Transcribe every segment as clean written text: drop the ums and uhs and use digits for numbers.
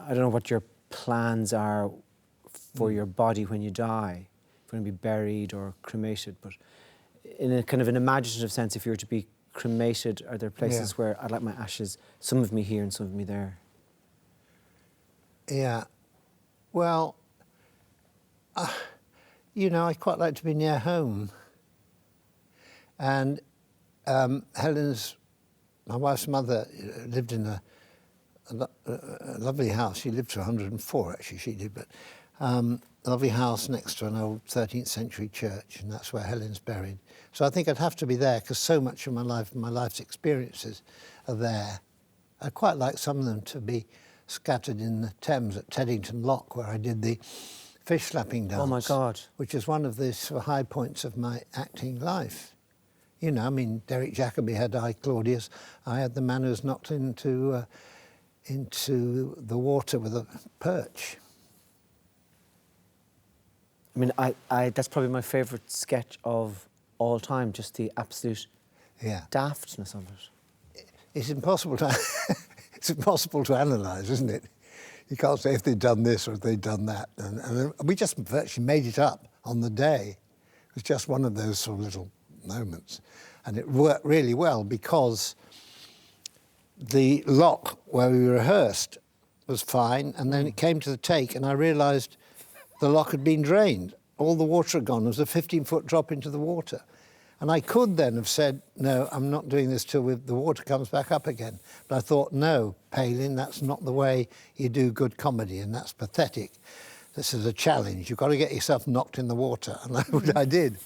I don't know what your plans are for your body when you die, if you're going to be buried or cremated, but in a kind of an imaginative sense, if you were to be cremated, are there places where I'd like my ashes, some of me here and some of me there? Yeah. Well, you know, I'd quite like to be near home. And my wife's mother lived in a lovely house. She lived to 104, actually, she did, but a lovely house next to an old 13th century church, and that's where Helen's buried. So I think I'd have to be there, because so much of my life and my life's experiences are there. I'd quite like some of them to be scattered in the Thames at Teddington Lock, where I did the fish slapping dance. Oh my God. Which is one of the sort of high points of my acting life. You know, I mean, Derek Jacobi had I, Claudius. I had the man who was knocked into the water with a perch. I mean, I that's probably my favourite sketch of all time, just the absolute daftness of it. It's impossible to it's impossible to analyse, isn't it? You can't say if they'd done this or if they'd done that. And we just virtually made it up on the day. It was just one of those sort of little moments. And it worked really well because the lock where we rehearsed was fine, and then it came to the take and I realised the lock had been drained. All the water had gone. There was a 15-foot drop into the water. And I could then have said, no, I'm not doing this till the water comes back up again. But I thought, no, Palin, that's not the way you do good comedy, and that's pathetic. This is a challenge. You've got to get yourself knocked in the water. And I did.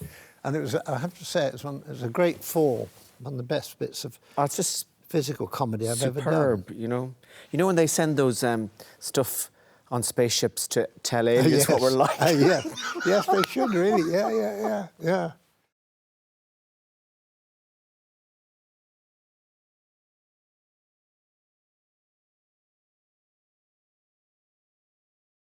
And it was, I have to say, it was a great fall. One of the best bits of it's just physical comedy I've ever done. Superb, you know. You know when they send those stuff on spaceships to tell aliens what we're like? Yes, they should, really. Yeah.